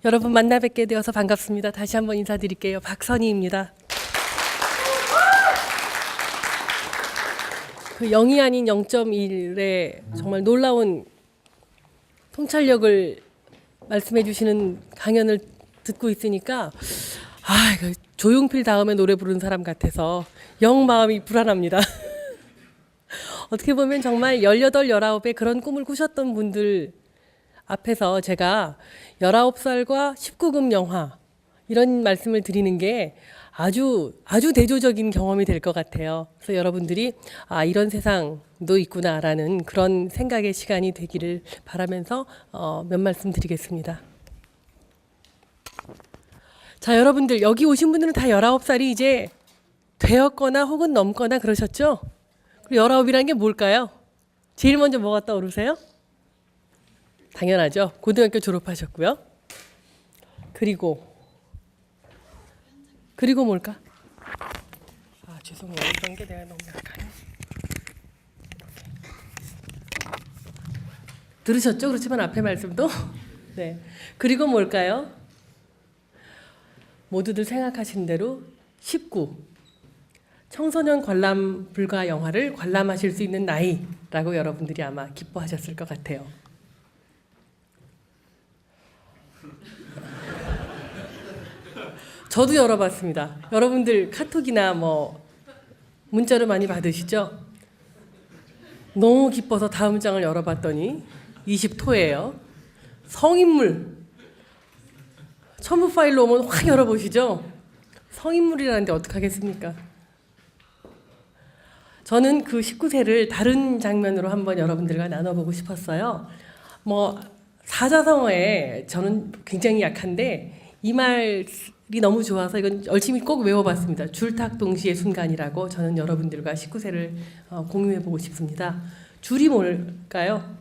여러분 만나 뵙게 되어서 반갑습니다. 다시 한번 인사드릴게요. 박선희입니다. 그 0이 아닌 0.1의 정말 놀라운 통찰력을 말씀해 주시는 강연을 듣고 있으니까 조용필 다음에 노래 부르는 사람 같아서 영 마음이 불안합니다. 어떻게 보면 정말 18, 19에 그런 꿈을 꾸셨던 분들 앞에서 제가 19살과 19금 영화 이런 말씀을 드리는 게 아주 대조적인 경험이 될 것 같아요. 그래서 여러분들이 이런 세상도 있구나라는 그런 생각의 시간이 되기를 바라면서 몇 말씀 드리겠습니다. 자, 여러분들 여기 오신 분들은 다 19살이 이제 되었거나 혹은 넘거나 그러셨죠? 그리고 19이라는 게 뭘까요? 제일 먼저 뭐가 떠오르세요? 당연하죠. 고등학교 졸업하셨고요. 그리고 뭘까? 죄송해요. 이런 게 내가 너무 약하네. 들으셨죠? 그렇지만 앞에 말씀도 네. 그리고 뭘까요? 모두들 생각하신 대로 19. 청소년 관람 불가 영화를 관람하실 수 있는 나이라고 여러분들이 아마 기뻐하셨을 것 같아요. 저도 열어봤습니다. 여러분들 카톡이나 문자를 많이 받으시죠? 너무 기뻐서 다음 장을 열어봤더니 20토예요. 성인물. 첨부 파일로 오면 확 열어보시죠? 성인물이라는데 어떡하겠습니까? 저는 그 19세를 다른 장면으로 한번 여러분들과 나눠보고 싶었어요. 사자성어에 저는 굉장히 약한데 이 말이 너무 좋아서 이건 열심히 꼭 외워봤습니다. 줄탁 동시의 순간이라고 저는 여러분들과 19세를 공유해보고 싶습니다. 줄이 뭘까요?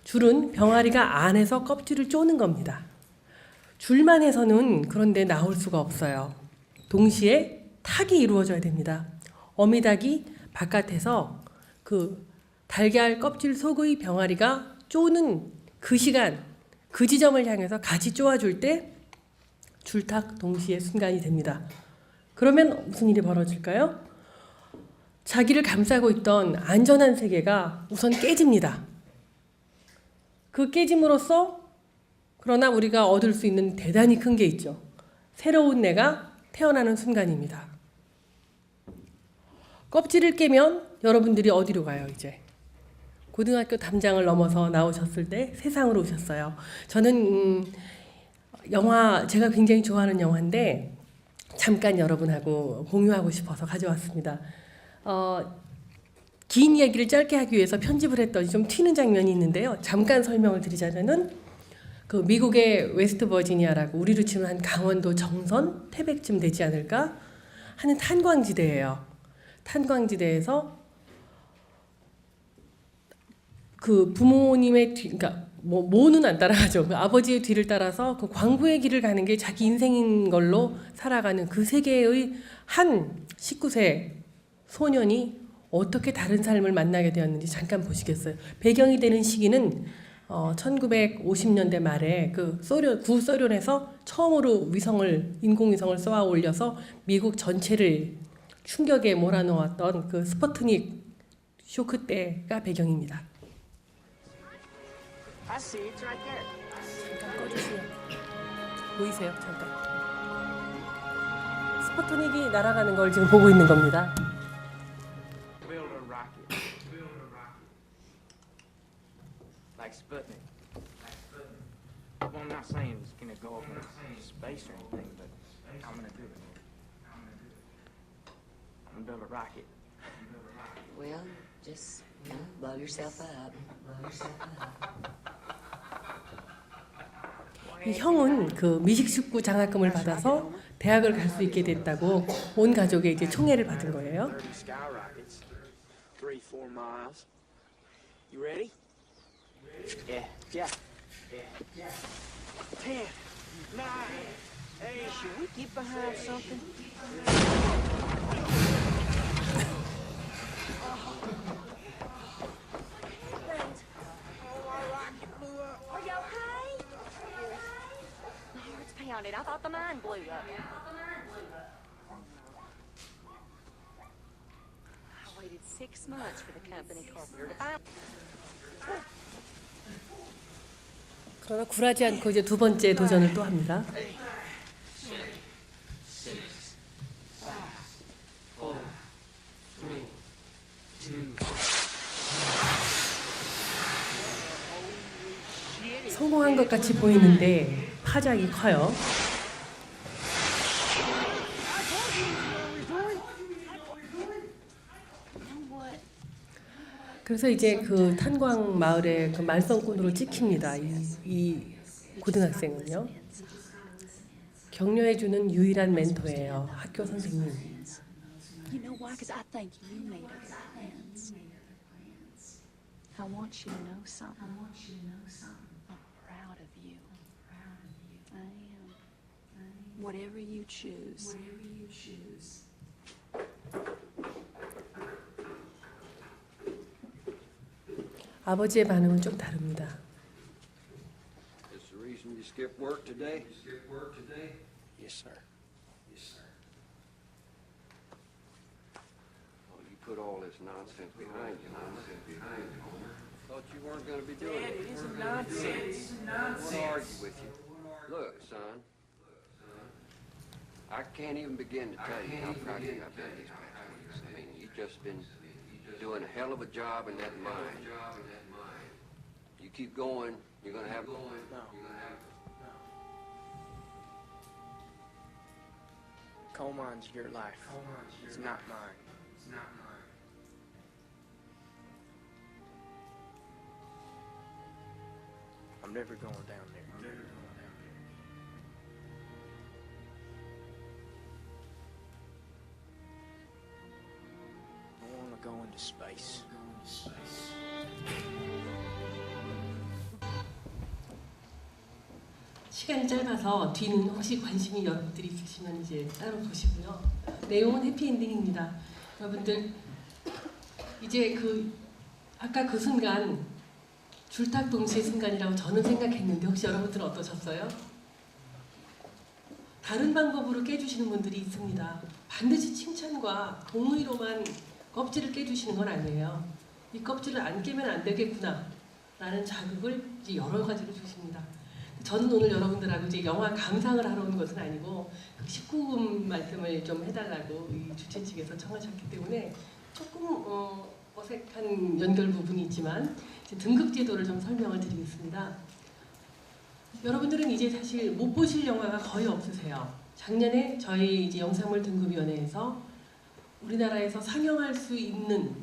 줄은 병아리가 안에서 껍질을 쪼는 겁니다. 줄만 해서는 그런데 나올 수가 없어요. 동시에 탁이 이루어져야 됩니다. 어미닭이 바깥에서 그 달걀 껍질 속의 병아리가 쪼는 그 시간, 그 지점을 향해서 같이 쪼아줄 때 줄탁 동시의 순간이 됩니다. 그러면 무슨 일이 벌어질까요? 자기를 감싸고 있던 안전한 세계가 우선 깨집니다. 그 깨짐으로써 그러나 우리가 얻을 수 있는 대단히 큰 게 있죠. 새로운 내가 태어나는 순간입니다. 껍질을 깨면 여러분들이 어디로 가요, 이제? 고등학교 담장을 넘어서 나오셨을 때 세상으로 오셨어요. 저는 영화, 제가 굉장히 좋아하는 영화인데 잠깐 여러분하고 공유하고 싶어서 가져왔습니다. 긴 이야기를 짧게 하기 위해서 편집을 했더니 좀 튀는 장면이 있는데요. 잠깐 설명을 드리자면은 그 미국의 웨스트 버지니아라고 우리로 치면 한 강원도 정선 태백쯤 되지 않을까 하는 탄광지대예요. 탄광지대에서 그 부모님의 그러니까 모는 안 따라가죠. 그 아버지의 뒤를 따라서 그 광부의 길을 가는 게 자기 인생인 걸로 살아가는 그 세계의 한 19세 소년이 어떻게 다른 삶을 만나게 되었는지 잠깐 보시겠어요. 배경이 되는 시기는 1950년대 말에 그 구소련에서 처음으로 인공위성을 쏘아 올려서 미국 전체를 충격에 몰아넣었던 그 스푸트닉 쇼크 때가 배경입니다. 잠깐 꺼주세요. 보이세요? 잠깐. 스푸트닉이 날아가는 걸 지금 보고 있는 겁니다. Like Sputnik. Well, I'm not saying it's gonna go up in space or anything, but I'm gonna do it. I'm gonna build a rocket. Well, just blow yourself up. Blow yourself up. Why 이 형은 그 미식축구 장학금을 받아서 대학을 갈 수 있게 됐다고 온 가족의 이제 총애를 받은 거예요. 30 skyrockets. 3-4 miles. You ready? Yeah. 10, 9. Hey, should we get behind something? Are you okay? My heart's pounding. I thought the mine blew up. I waited 6 months for the company carpenter to find. 그러나 굴하지 않고 이제 두 번째 도전을 또 합니다. 성공한 것 같이 보이는데 파장이 커요. 그래서 이제 그 탄광 마을의 그 말썽꾼으로 찍힙니다. 이 고등학생은요. 격려해주는 유일한 멘토예요. 학교 선생님. You know why? Because I think you made up your plans. I want you to know something. I'm proud of you. I am. Whatever you choose. 아버지의 반응은 좀 다릅니다. Is the reason you skipped work today? Yes, sir. Oh, you put all this nonsense behind you, Homer. Thought you weren't gonna be doing it. It isn't nonsense. I won't argue with you. Look, son. I can't even begin to tell you how proud of you I've been these past weeks. I mean, you've just been doing a hell of a job in that mine. You keep going, you're gonna have... No. Coal mine's your life. It's not mine. I'm never going down there. I want to go into space. 시간이 짧아서 뒤는 혹시 관심이 여러분들이 있으시면 이제 따로 보시고요. 내용은 해피엔딩입니다. 여러분들 이제 아까 그 순간 줄탁 동시의 순간이라고 저는 생각했는데 혹시 여러분들은 어떠셨어요? 다른 방법으로 깨주시는 분들이 있습니다. 반드시 칭찬과 동의로만 껍질을 깨주시는 건 아니에요. 이 껍질을 안 깨면 안 되겠구나 라는 자극을 이제 여러 가지로 주십니다. 저는 오늘 여러분들하고 이제 영화 감상을 하러 온 것은 아니고 그 19금 말씀을 좀 해달라고 이 주최 측에서 청하셨기 때문에 조금 어색한 연결 부분이 있지만 이제 등급 제도를 좀 설명을 드리겠습니다. 여러분들은 이제 사실 못 보실 영화가 거의 없으세요. 작년에 저희 이제 영상물 등급위원회에서 우리나라에서 상영할 수 있는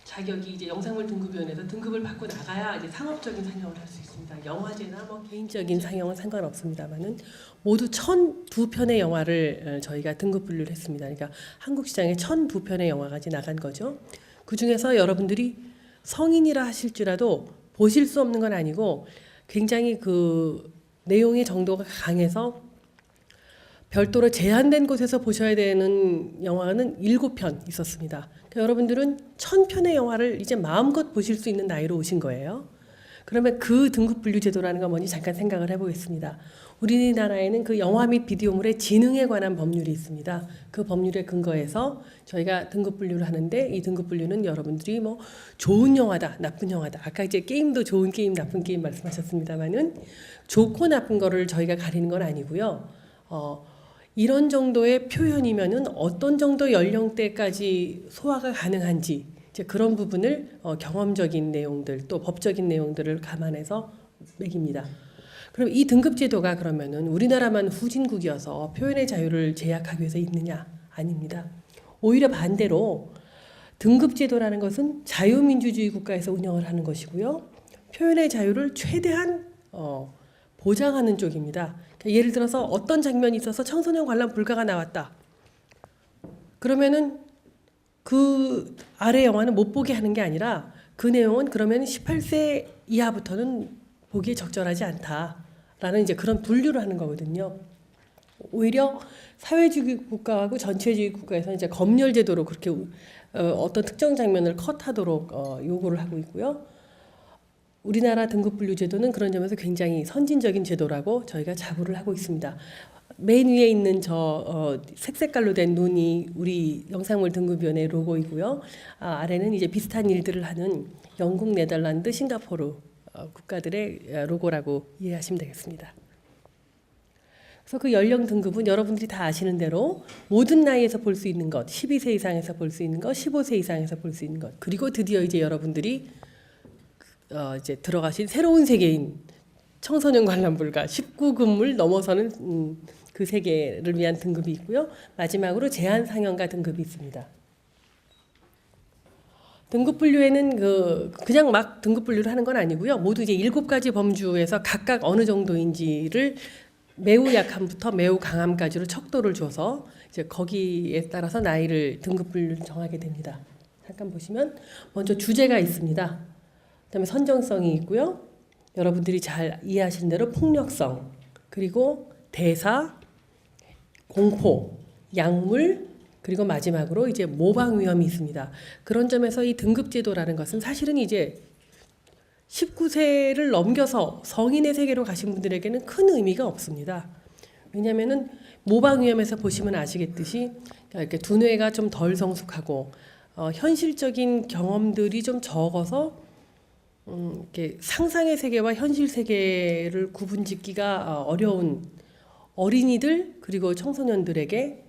자격이 이제 영상물 등급위원회에서 등급을 받고 나가야 이제 상업적인 상영을 할 수 있습니다. 영화제나 뭐 개인적인 상영은 상관없습니다만은 모두 1,002편의 영화를 저희가 등급 분류를 했습니다. 그러니까 한국 시장에 1,002편의 영화가 이제 나간 거죠. 그 중에서 여러분들이 성인이라 하실지라도 보실 수 없는 건 아니고 굉장히 그 내용의 정도가 강해서 별도로 제한된 곳에서 보셔야 되는 영화는 7편 있었습니다. 그러니까 여러분들은 1,000편의 영화를 이제 마음껏 보실 수 있는 나이로 오신 거예요. 그러면 그 등급 분류 제도라는 건 뭔지 잠깐 생각을 해보겠습니다. 우리나라에는 그 영화 및 비디오물의 지능에 관한 법률이 있습니다. 그 법률에 근거해서 저희가 등급 분류를 하는데 이 등급 분류는 여러분들이 뭐 좋은 영화다, 나쁜 영화다. 아까 이제 게임도 좋은 게임, 나쁜 게임 말씀하셨습니다만은 좋고 나쁜 거를 저희가 가리는 건 아니고요. 이런 정도의 표현이면은 어떤 정도 연령대까지 소화가 가능한지 이제 그런 부분을 경험적인 내용들 또 법적인 내용들을 감안해서 매깁니다. 그럼 이 등급 제도가 그러면은 우리나라만 후진국이어서 표현의 자유를 제약하기 위해서 있느냐? 아닙니다. 오히려 반대로 등급 제도라는 것은 자유민주주의 국가에서 운영을 하는 것이고요. 표현의 자유를 최대한 보장하는 쪽입니다. 그러니까 예를 들어서 어떤 장면이 있어서 청소년 관람 불가가 나왔다. 그러면은 그 아래 영화는 못 보게 하는 게 아니라 그 내용은 그러면 18세 이하부터는 보기에 적절하지 않다라는 이제 그런 분류를 하는 거거든요. 오히려 사회주의 국가하고 전체주의 국가에서는 이제 검열 제도로 그렇게 어떤 특정 장면을 컷하도록 요구를 하고 있고요. 우리나라 등급 분류 제도는 그런 점에서 굉장히 선진적인 제도라고 저희가 자부를 하고 있습니다. 맨 위에 있는 저 색깔로 된 눈이 우리 영상물 등급위원회 로고이고요. 아래는 이제 비슷한 일들을 하는 영국, 네덜란드, 싱가포르 국가들의 로고라고 이해하시면 되겠습니다. 그래서 그 연령 등급은 여러분들이 다 아시는 대로 모든 나이에서 볼 수 있는 것, 12세 이상에서 볼 수 있는 것, 15세 이상에서 볼 수 있는 것, 그리고 드디어 이제 여러분들이 이제 들어가신 새로운 세계인 청소년 관람 불가 19금을 넘어서는 그 세계를 위한 등급이 있고요. 마지막으로 제한 상영가 등급이 있습니다. 등급 분류에는 그냥 막 등급 분류를 하는 건 아니고요. 모두 이제 7가지 범주에서 각각 어느 정도인지를 매우 약함부터 매우 강함까지로 척도를 줘서 이제 거기에 따라서 나이를 등급 분류를 정하게 됩니다. 잠깐 보시면 먼저 주제가 있습니다. 그다음에 선정성이 있고요. 여러분들이 잘 이해하시는 대로 폭력성, 그리고 대사, 공포, 약물, 그리고 마지막으로 이제 모방 위험이 있습니다. 그런 점에서 이 등급 제도라는 것은 사실은 이제 19세를 넘겨서 성인의 세계로 가신 분들에게는 큰 의미가 없습니다. 왜냐하면은 모방 위험에서 보시면 아시겠듯이 이렇게 두뇌가 좀 덜 성숙하고 현실적인 경험들이 좀 적어서 이렇게 상상의 세계와 현실 세계를 구분짓기가 어려운 어린이들 그리고 청소년들에게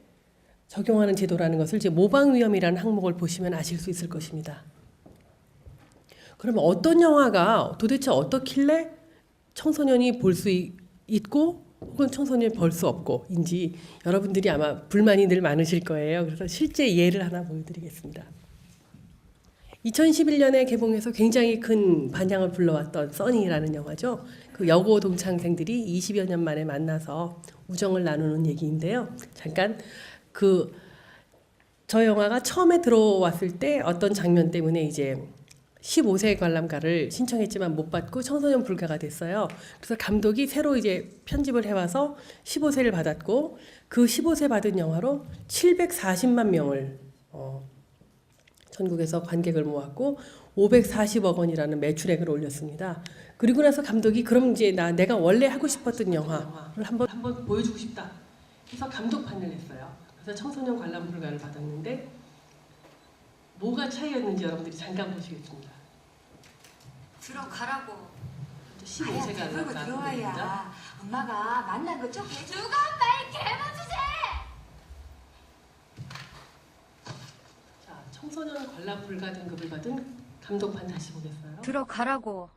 적용하는 제도라는 것을 이제 모방 위험이라는 항목을 보시면 아실 수 있을 것입니다. 그러면 어떤 영화가 도대체 어떻길래 청소년이 볼 수 있고 혹은 청소년이 볼 수 없고인지 여러분들이 아마 불만이 늘 많으실 거예요. 그래서 실제 예를 하나 보여드리겠습니다. 2011년에 개봉해서 굉장히 큰 반향을 불러왔던 써니라는 영화죠. 그 여고 동창생들이 20여 년 만에 만나서 우정을 나누는 얘기인데요. 잠깐 저 영화가 처음에 들어왔을 때 어떤 장면 때문에 이제 15세 관람가를 신청했지만 못 받고 청소년 불가가 됐어요. 그래서 감독이 새로 이제 편집을 해와서 15세를 받았고 그 15세 받은 영화로 740만 명을 전국에서 관객을 모았고 540억 원이라는 매출액을 올렸습니다. 그리고 나서 감독이 그럼 이제 내가 원래 하고 싶었던 영화를 한번 보여주고 싶다. 그래서 감독판을 냈어요. 그래서 청소년 관람 불가를 받았는데 뭐가 차이였는지 여러분들이 잠깐 보시겠습니다. 들어가라고. 15세가 들고 들어와야 엄마가 만난 거 쪽에 누가 엄마의 개무주제. 자, 청소년 관람 불가 등급을 받은 감독판 다시 보겠어요. 들어가라고.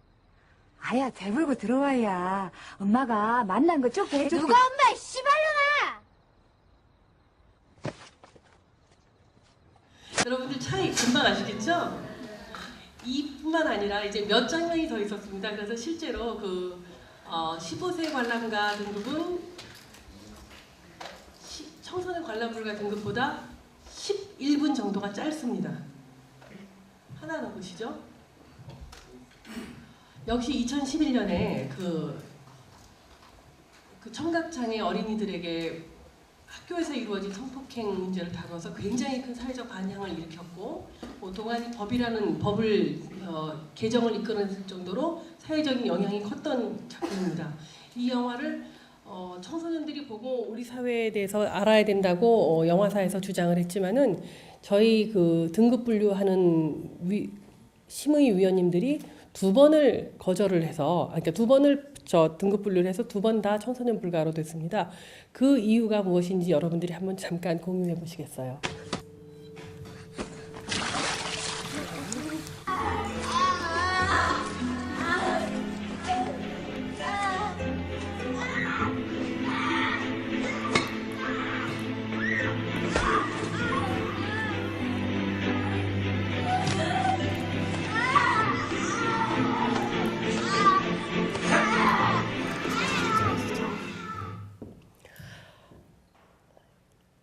아야 배불고 들어와야 엄마가 만난 거 쪽에 누가 엄마의 씨발년아. 여러분들 차이 금방 아시겠죠? 이뿐만 아니라 이제 몇 장면이 더 있었습니다. 그래서 실제로 15세 관람가 등급은 청소년 관람 불가 등급보다 11분 정도가 짧습니다. 하나 더 보시죠. 역시 2011년에 그 청각장애 어린이들에게 학교에서 이루어진 성폭행 문제를 다뤄서 굉장히 큰 사회적 반향을 일으켰고 동아리 법이라는 법을 개정을 이끌어낼 정도로 사회적인 영향이 컸던 작품입니다. 이 영화를 청소년들이 보고 우리 사회에 대해서 알아야 된다고 영화사에서 주장을 했지만은 저희 그 등급 분류하는 심의위원님들이 2번을 거절을 해서 그러니까 2번을 등급 분류를 해서 2번 다 청소년 불가로 됐습니다. 그 이유가 무엇인지 여러분들이 한번 잠깐 공유해 보시겠어요?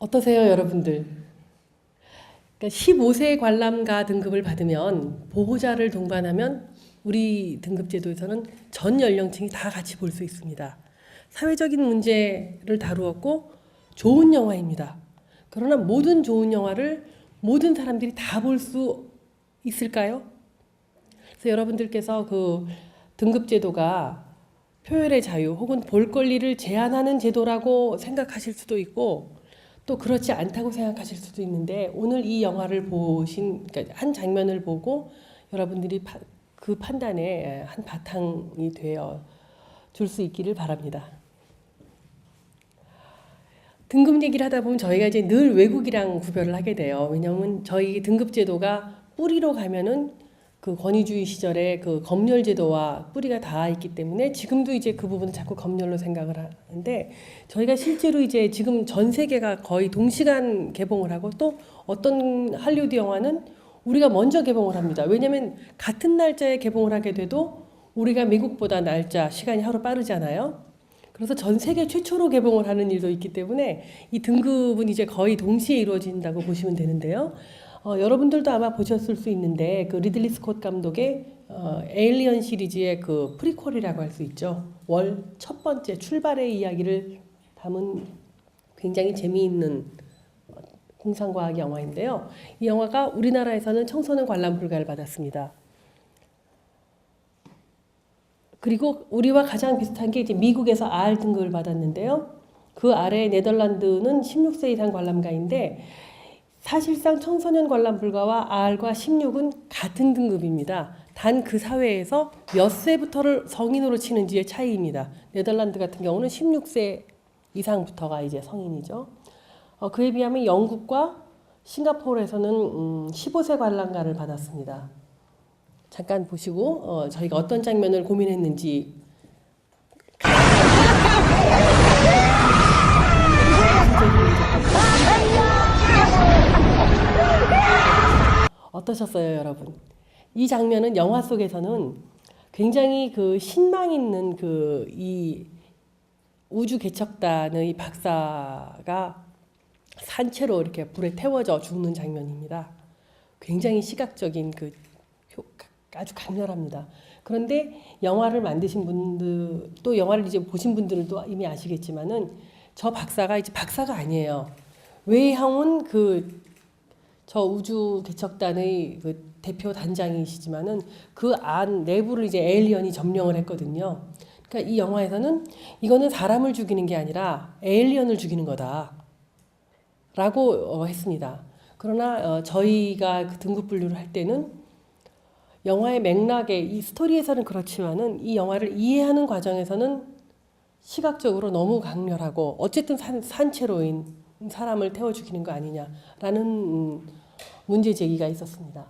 어떠세요, 여러분들? 그러니까 15세 관람가 등급을 받으면 보호자를 동반하면 우리 등급제도에서는 전 연령층이 다 같이 볼 수 있습니다. 사회적인 문제를 다루었고 좋은 영화입니다. 그러나 모든 좋은 영화를 모든 사람들이 다 볼 수 있을까요? 그래서 여러분들께서 그 등급제도가 표현의 자유 혹은 볼 권리를 제한하는 제도라고 생각하실 수도 있고 또 그렇지 않다고 생각하실 수도 있는데 오늘 이 영화를 보신 그러니까 한 장면을 보고 여러분들이 그 판단에 한 바탕이 되어 줄 수 있기를 바랍니다. 등급 얘기를 하다 보면 저희가 이제 늘 외국이랑 구별을 하게 돼요. 왜냐하면 저희 등급 제도가 뿌리로 가면은 그 권위주의 시절에 그 검열 제도와 뿌리가 닿아 있기 때문에 지금도 이제 그 부분은 자꾸 검열로 생각을 하는데 저희가 실제로 이제 지금 전 세계가 거의 동시간 개봉을 하고 또 어떤 할리우드 영화는 우리가 먼저 개봉을 합니다. 왜냐하면 같은 날짜에 개봉을 하게 돼도 우리가 미국보다 날짜, 시간이 하루 빠르잖아요. 그래서 전 세계 최초로 개봉을 하는 일도 있기 때문에 이 등급은 이제 거의 동시에 이루어진다고 보시면 되는데요. 여러분들도 아마 보셨을 수 있는데 그 리들리 스콧 감독의 에일리언 시리즈의 그 프리퀄이라고 할 수 있죠. 월 첫 번째 출발의 이야기를 담은 굉장히 재미있는 공상과학 영화인데요. 이 영화가 우리나라에서는 청소년 관람 불가를 받았습니다. 그리고 우리와 가장 비슷한 게 이제 미국에서 R 등급을 받았는데요. 그 아래 네덜란드는 16세 이상 관람가인데 사실상 청소년 관람 불가와 R과 16은 같은 등급입니다. 단 그 사회에서 몇 세부터를 성인으로 치는지의 차이입니다. 네덜란드 같은 경우는 16세 이상부터가 이제 성인이죠. 그에 비하면 영국과 싱가포르에서는 15세 관람가를 받았습니다. 잠깐 보시고 저희가 어떤 장면을 고민했는지 어떠셨어요, 여러분? 이 장면은 영화 속에서는 굉장히 그 신망 있는 그 이 우주 개척단의 박사가 산채로 이렇게 불에 태워져 죽는 장면입니다. 굉장히 시각적인 그 아주 강렬합니다. 그런데 영화를 만드신 분들 또 영화를 이제 보신 분들도 이미 아시겠지만은 저 박사가 이제 박사가 아니에요. 외형은 그 저 우주 개척단의 그 대표 단장이시지만은 그 안 내부를 이제 에일리언이 점령을 했거든요. 그러니까 이 영화에서는 이거는 사람을 죽이는 게 아니라 에일리언을 죽이는 거다라고 했습니다. 그러나 저희가 그 등급 분류를 할 때는 영화의 맥락에 이 스토리에서는 그렇지만은 이 영화를 이해하는 과정에서는 시각적으로 너무 강렬하고 어쨌든 산채로인 사람을 태워 죽이는 거 아니냐라는 문제 제기가 있었습니다.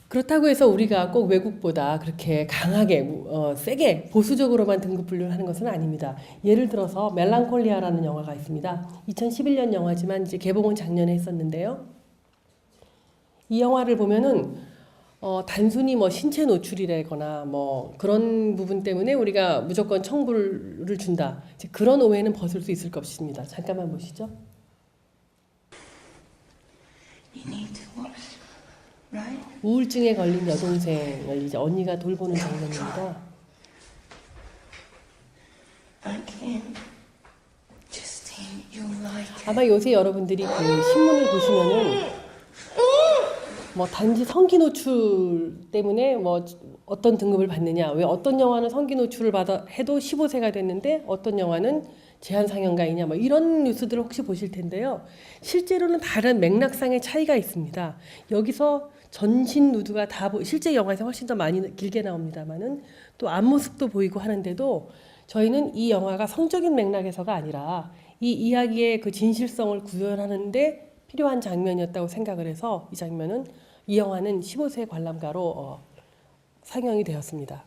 그렇다고 해서 우리가 꼭 외국보다 그렇게 강하게 세게 보수적으로만 등급 분류를 하는 것은 아닙니다. 예를 들어서 멜랑콜리아라는 영화가 있습니다. 2011년 영화지만 이제 개봉은 작년에 했었는데요. 이 영화를 보면은 단순히 뭐 신체 노출이라거나 뭐 그런 부분 때문에 우리가 무조건 청부를 준다. 이제 그런 오해는 벗을 수 있을 것입니다. 잠깐만 보시죠. 우울증에 걸린 여동생을 이제 언니가 돌보는 장면입니다. 아마 요새 여러분들이 그 신문을 보시면은 뭐 단지 성기 노출 때문에 뭐 어떤 등급을 받느냐, 왜 어떤 영화는 성기 노출을 받아 해도 15세가 됐는데 어떤 영화는 제한 상영가이냐, 뭐 이런 뉴스들을 혹시 보실 텐데요. 실제로는 다른 맥락상의 차이가 있습니다. 여기서 전신 누드가 다 실제 영화에서 훨씬 더 많이 길게 나옵니다만은 또 앞모습도 보이고 하는데도 저희는 이 영화가 성적인 맥락에서가 아니라 이 이야기의 그 진실성을 구현하는데 필요한 장면이었다고 생각을 해서 이 영화는 15세 관람가로 상영이 되었습니다.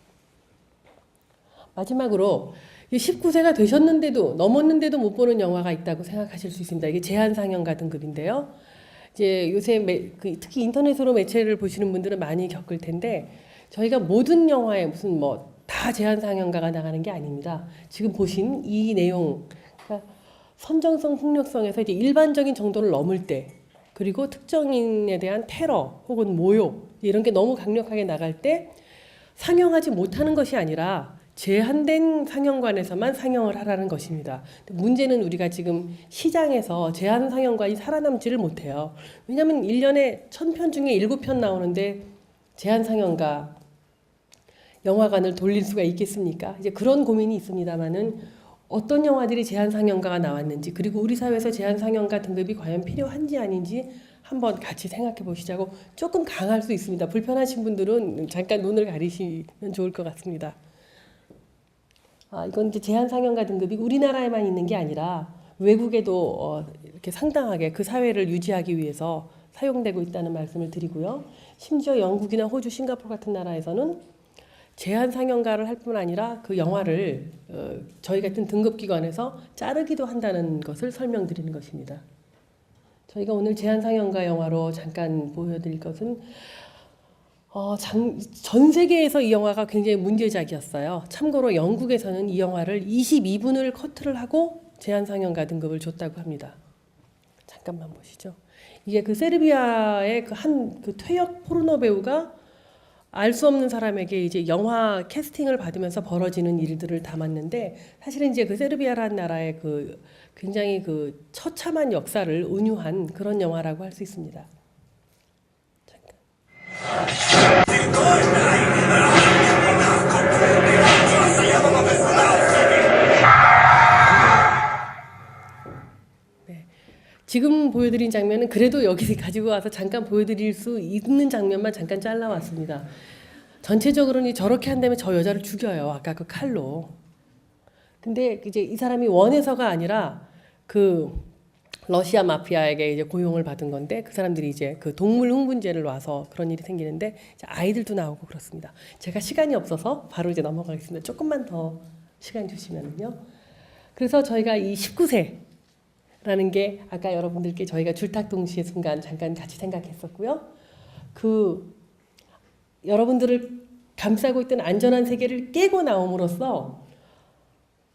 마지막으로 19세가 되셨는데도 넘었는데도 못 보는 영화가 있다고 생각하실 수 있습니다. 이게 제한 상영가 등급인데요. 이제 요새 특히 인터넷으로 매체를 보시는 분들은 많이 겪을 텐데 저희가 모든 영화에 무슨 뭐 다 제한 상영가가 나가는 게 아닙니다. 지금 보신 이 내용, 그러니까 선정성, 폭력성에서 이제 일반적인 정도를 넘을 때, 그리고 특정인에 대한 테러 혹은 모욕 이런 게 너무 강력하게 나갈 때 상영하지 못하는 것이 아니라 제한된 상영관에서만 상영을 하라는 것입니다. 문제는 우리가 지금 시장에서 제한 상영관이 살아남지를 못해요. 왜냐하면 1년에 1000편 중에 7편 나오는데 제한 상영가 영화관을 돌릴 수가 있겠습니까? 이제 그런 고민이 있습니다만은 어떤 영화들이 제한 상영가가 나왔는지, 그리고 우리 사회에서 제한 상영가 등급이 과연 필요한지 아닌지 한번 같이 생각해 보시자고. 조금 강할 수 있습니다. 불편하신 분들은 잠깐 눈을 가리시면 좋을 것 같습니다. 이건 이제 제한 상영가 등급이 우리나라에만 있는 게 아니라 외국에도 이렇게 상당하게 그 사회를 유지하기 위해서 사용되고 있다는 말씀을 드리고요. 심지어 영국이나 호주, 싱가포르 같은 나라에서는 제한 상영가를 할 뿐 아니라 그 영화를 저희 같은 등급기관에서 자르기도 한다는 것을 설명드리는 것입니다. 저희가 오늘 제한 상영가 영화로 잠깐 보여드릴 것은 전 세계에서 이 영화가 굉장히 문제작이었어요. 참고로 영국에서는 이 영화를 22분을 커트를 하고 제한 상영가 등급을 줬다고 합니다. 잠깐만 보시죠. 이게 그 세르비아의 그 퇴역 포르노 배우가 알 수 없는 사람에게 이제 영화 캐스팅을 받으면서 벌어지는 일들을 담았는데, 사실은 이제 그 세르비아라는 나라의 그 굉장히 그 처참한 역사를 은유한 그런 영화라고 할 수 있습니다. 네. 지금 보여드린 장면은 그래도 여기 가지고 와서 잠깐 보여드릴 수 있는 장면만 잠깐 잘라왔습니다. 전체적으로는 저렇게 한다면 저 여자를 죽여요. 아까 그 칼로. 근데 이제 이 사람이 원해서가 아니라 그 러시아 마피아에게 이제 고용을 받은 건데, 그 사람들이 이제 그 동물 흥분제를 놔서 그런 일이 생기는데 아이들도 나오고 그렇습니다. 제가 시간이 없어서 바로 이제 넘어가겠습니다. 조금만 더 시간 주시면요. 그래서 저희가 이 19세라는 게 아까 여러분들께 저희가 줄탁동시의 순간 잠깐 같이 생각했었고요. 그 여러분들을 감싸고 있던 안전한 세계를 깨고 나옴으로써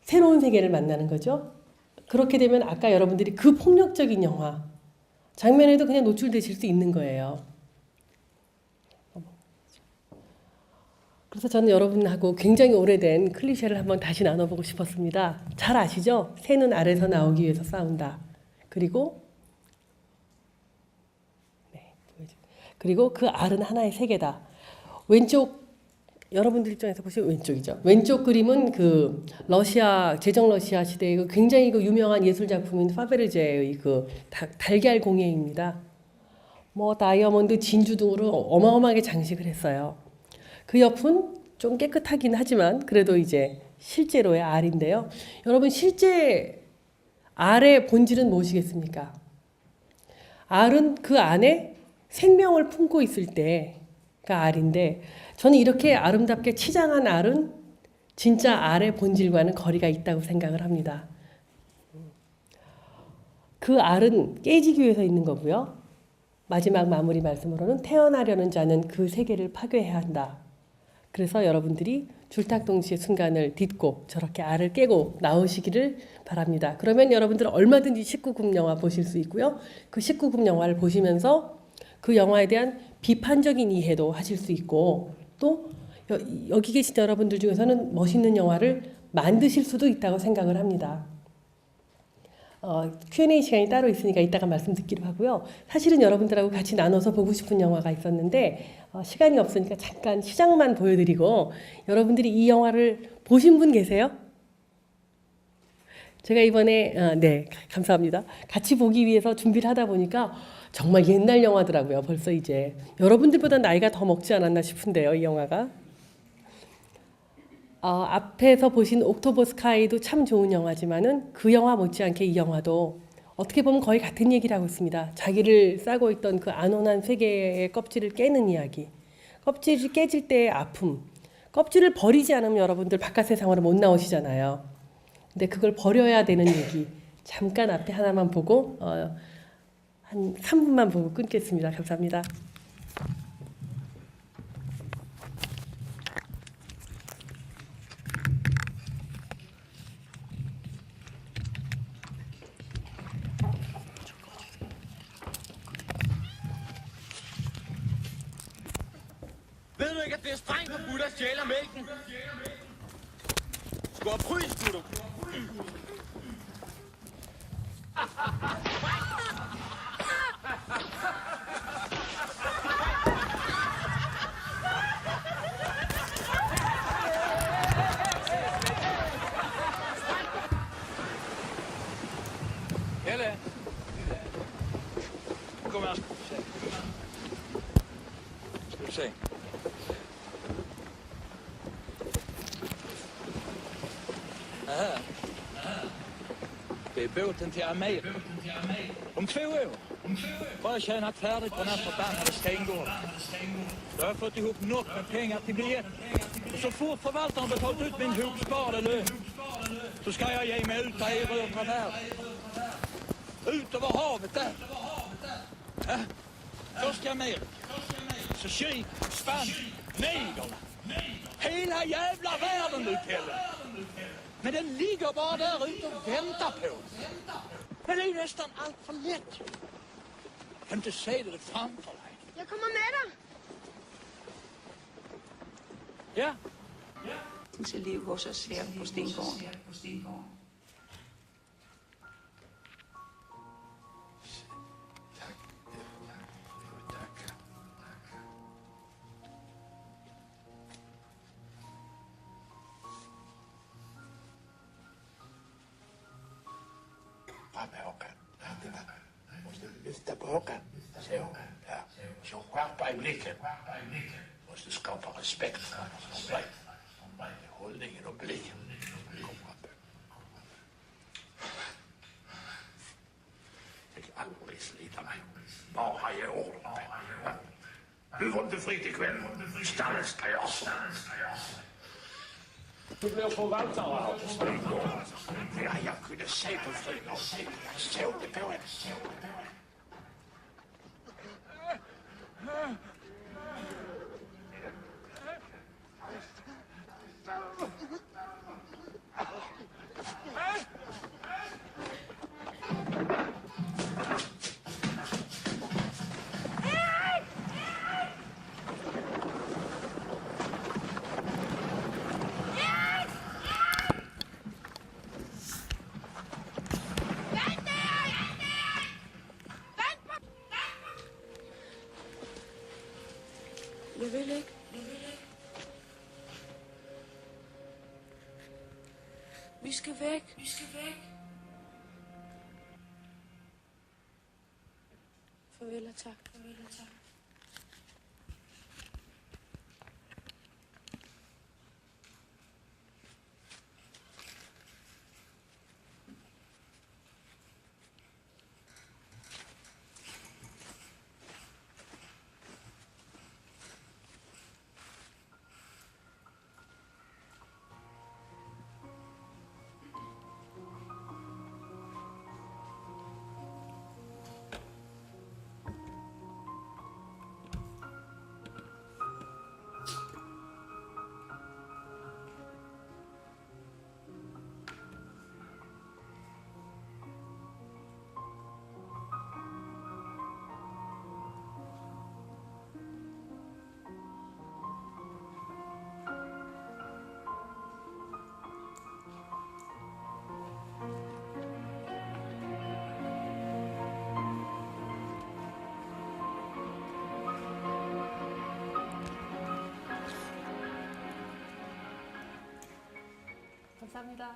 새로운 세계를 만나는 거죠. 그렇게 되면 아까 여러분들이 그 폭력적인 영화 장면에도 그냥 노출되실 수 있는 거예요. 그래서 저는 여러분하고 굉장히 오래된 클리셰를 한번 다시 나눠보고 싶었습니다. 잘 아시죠? 새는 알에서 나오기 위해서 싸운다. 그리고 그 알은 하나의 세계다. 왼쪽 여러분들 입장에서 보시면 왼쪽이죠. 왼쪽 그림은 그 러시아 제정 러시아 시대의 그 굉장히 그 유명한 예술 작품인 파베르제의 그 달걀 공예입니다. 뭐 다이아몬드, 진주 등으로 어마어마하게 장식을 했어요. 그 옆은 좀 깨끗하긴 하지만 그래도 이제 실제로의 알인데요. 여러분 실제 알의 본질은 무엇이겠습니까? 알은 그 안에 생명을 품고 있을 때가 알인데, 저는 이렇게 아름답게 치장한 알은 진짜 알의 본질과는 거리가 있다고 생각을 합니다. 그 알은 깨지기 위해서 있는 거고요. 마지막 마무리 말씀으로는 태어나려는 자는 그 세계를 파괴해야 한다. 그래서 여러분들이 줄탁동시의 순간을 딛고 저렇게 알을 깨고 나오시기를 바랍니다. 그러면 여러분들은 얼마든지 19금 영화 보실 수 있고요. 그 19금 영화를 보시면서 그 영화에 대한 비판적인 이해도 하실 수 있고, 또 여기 계신 여러분들 중에서는 멋있는 영화를 만드실 수도 있다고 생각을 합니다. Q&A 시간이 따로 있으니까 이따가 말씀 듣기로 하고요. 사실은 여러분들하고 같이 나눠서 보고 싶은 영화가 있었는데 시간이 없으니까 잠깐 시작만 보여드리고, 여러분들이 이 영화를 보신 분 계세요? 제가 이번에 네, 감사합니다. 같이 보기 위해서 준비를 하다 보니까 정말 옛날 영화더라고요. 벌써 이제 여러분들보다 나이가 더 먹지 않았나 싶은데요, 이 영화가. 앞에서 보신 옥토버 스카이도 참 좋은 영화지만은 그 영화 못지않게 이 영화도 어떻게 보면 거의 같은 얘기를 하고 있습니다. 자기를 싸고 있던 그 안온한 세계의 껍질을 깨는 이야기. 껍질이 깨질 때의 아픔. 껍질을 버리지 않으면 여러분들 바깥 세상으로 못 나오시잖아요. 근데 그걸 버려야 되는 얘기. 잠깐 앞에 하나만 보고 한 3분만 보고 끊겠습니다. 감사합니다. Ved du ikke, at det er strengt forbudt at stjæle mælken? Gå og prys, du. Helle. Kom her. Skal du se. Aha. Det är båten till Amerika. Om 2 år. Bara tjänat färdigt på den här förbannade stengården. Då har jag fått ihop något med pengar till biljett. Och så fort förvaltaren betalt ut min hopsparade lön så ska jag ge mig ut och erövra världen. Ut över havet där. Ja. Först i Amerika. Så Kina, Spanien, Negerna. Hela jävla världen, du Pelle. Men den ligger bara där ute och väntar på oss. Men det är ju nästan allt för lätt. Kan du inte se det framför dig? Jeg kommer med dig. Ja. Huset liv hos os her på Stengården. Fram med Håkan. Måste lyfta på Håkan. Så, ja. Så skärpa i blicken. Måste skapa respekt. Hållningen och blicken. Fick aldrig slita mig. Bara ge ord. Du får inte fritt ikväll. Stallet ska jag. Du blir förvaltare här på Stengården. Ja, jag kunde se på frun. Jag såg det på henne. Jeg vil ikke. Vi skal væk. Farvel og tak. 감사합니다.